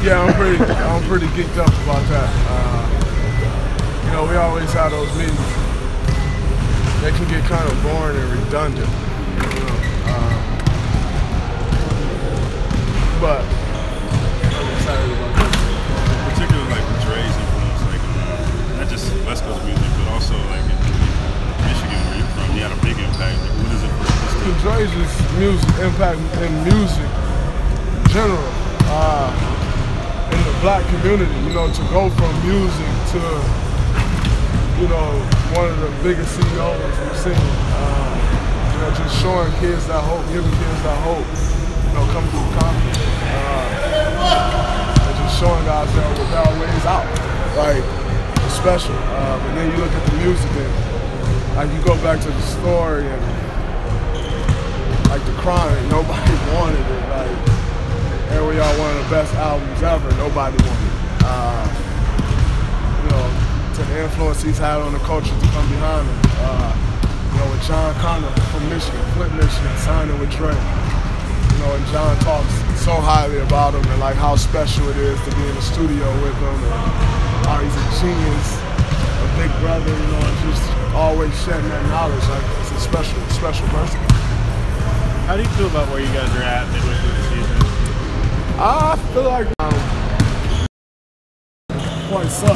Yeah, I'm pretty geeked up about that. You know, we always have those meetings. They can get kind of boring and redundant, you know. But I'm excited about that. Particularly like with Dre's influence, like not just West Coast music, but also like in Michigan, where you're from, he had a big impact. Like, what is it for this? Dre's music impact in music in general. In the black community, you know, to go from music to, you know, one of the biggest CEOs we've seen, you know, just showing kids that hope, giving kids that hope, you know, come through comedy, and just showing guys that there are ways out, like, it's special. But then you look at the music and, like, you go back to the story and, like, The Chronic, nobody wanted it, like, here we are, one of the best albums ever. Nobody wanted it. You know, to the influence he's had on the culture to come behind him. You know, with John Connor from Michigan, Flint, Michigan, signing with Dre. You know, and John talks so highly about him and like how special it is to be in the studio with him and how he's a genius, a big brother, you know, and just always shedding that knowledge. Like, it's a special person. How do you feel about where you guys are at midway through the season? I feel like points suck. I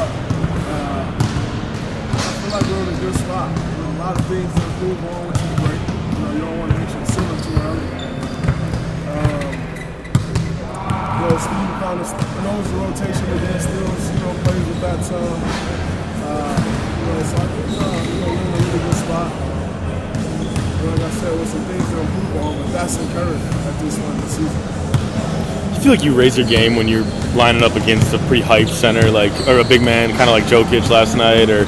feel like we're in a good spot. You know, a lot of things to improve on, which is great. You know, you don't want to hit your ceiling too early. You know, Steve kind of knows the rotation against Stills, you know, plays with that tongue. You know, so I think you know, we're in a really good spot. Like I said, with some things to improve on, but that's encouraging at this point in the season. I feel like you raise your game when you're lining up against a pretty hyped center, like, or a big man, kind of like Jokic last night, or.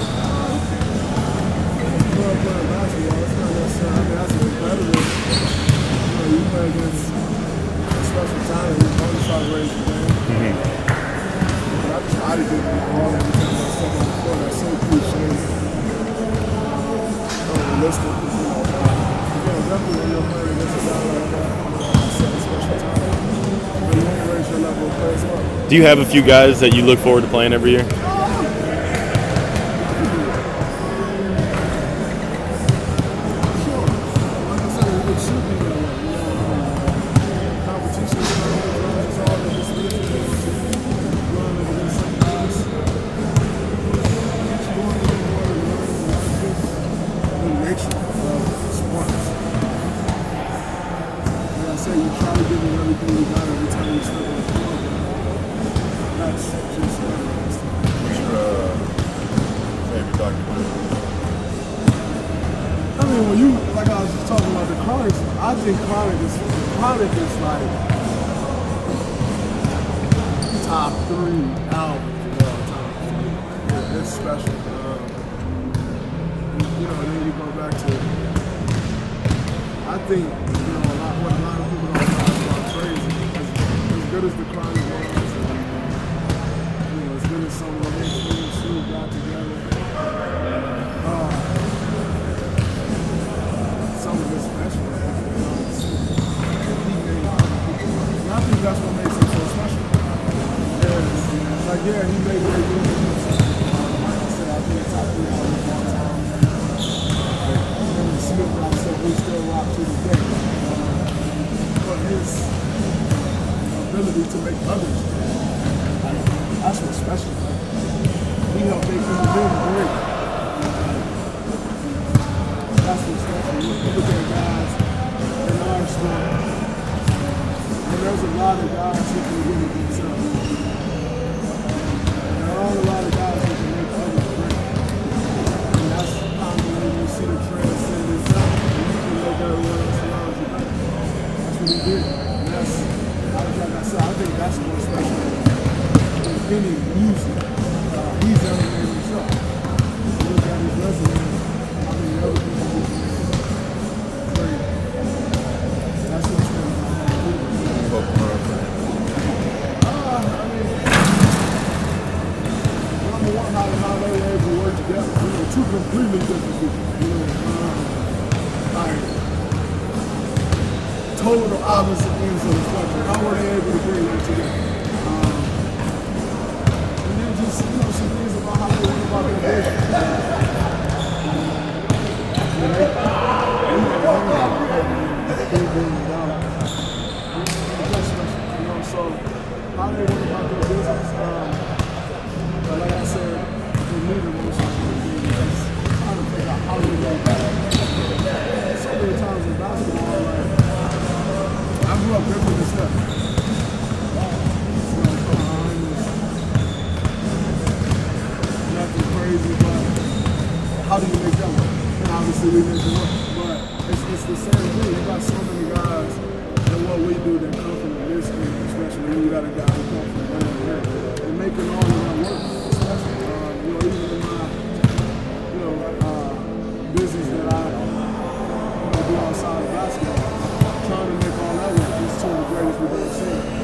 Do you have a few guys that you look forward to playing every year? I think Chronic is like top-3 albums of all time. It's special. You know, and then you go back to, I think, you know, what a lot of people don't talk about crazy. As good as the Chronic was, you know, as good as some of the hits me and Snoop got together. Some of it's special. I think that's what makes him so special. Like, yeah, he made great music. Like I said, I think top-3 album of all time. And then Snoop, like I said, we still rock to the day. But his ability to make others, like, that's what's special. He helped make people do great. That's what's special. You look at guys in our sport. And there's a lot of guys who can get it themselves. And there are a lot of guys who can make others great. And that's kind of when you see the transcendence out. And you can make everyone else around you better. That's what he did. And that's, like I said, I think that's what's special in any music. He's elevated himself. You look at his resume, I mean, other people do great. That's what's special. How they were able to work together. You know, two completely different people. You know, like total opposite ends of the spectrum. How were they able to bring that together? just some things about how they went about their business. So how they went about their business. But like I said, for me, the most important thing is trying to figure out how they go back. So many times in basketball, like, I grew up different than stuff. Nothing crazy, but how do you make that work? And obviously we make it work. But it's the same thing. You got so many guys and what we do that come from this game, especially when you got a guy who comes from down here. And making all of that work, especially even in my business that I do outside of basketball, trying to make all that work. It's two of the greatest we've ever seen.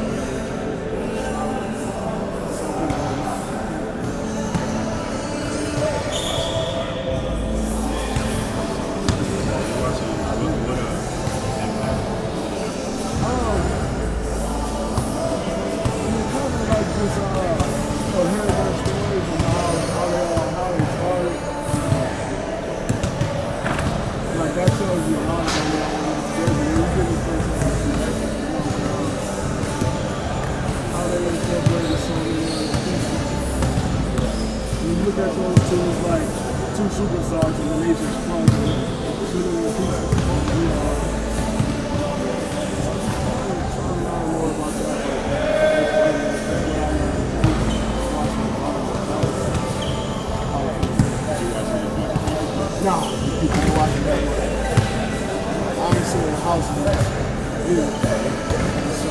Look at those two as like two superstars in the nation's club. Nah, you can watch it that way. I ain't seen a house either. So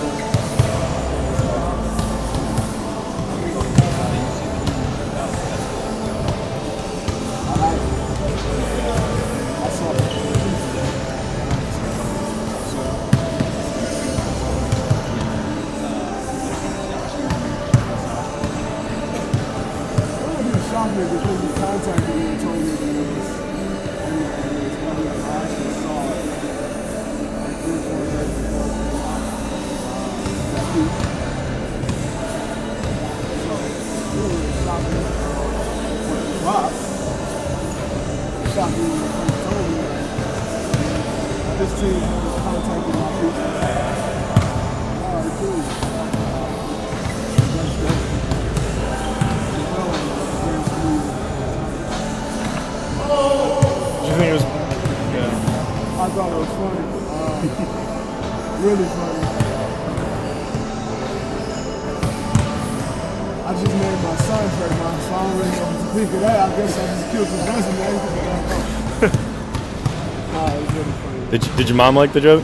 because he contacted me and told me that it was coming up. I actually saw it like 3 or 4 days before that piece. So, really shocked me when it dropped. Shocked me when he told me that this team was contacting my people. Alright, cool. That's great. I think it was, yeah. I thought it was funny. Really funny. I just made my son trademark, so I don't really know what to think of that. I guess I just killed his resume. It was really funny. Did your mom like the joke?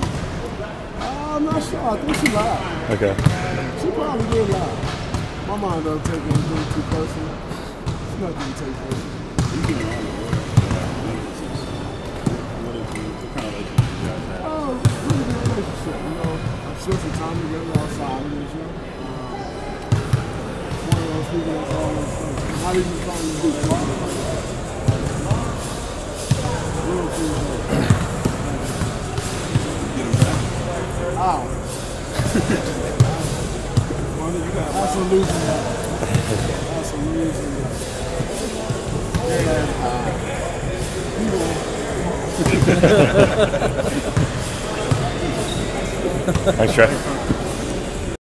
I'm not sure. I think she laughed. Okay. She probably did laugh. My mom doesn't take anything too personal. It's nothing to take personal. Spent some time together outside, you know. One of those people that's always fun. Not even trying to do something. Real cool. Ow. That's a losing that. That's a losing that. Thanks, Trey.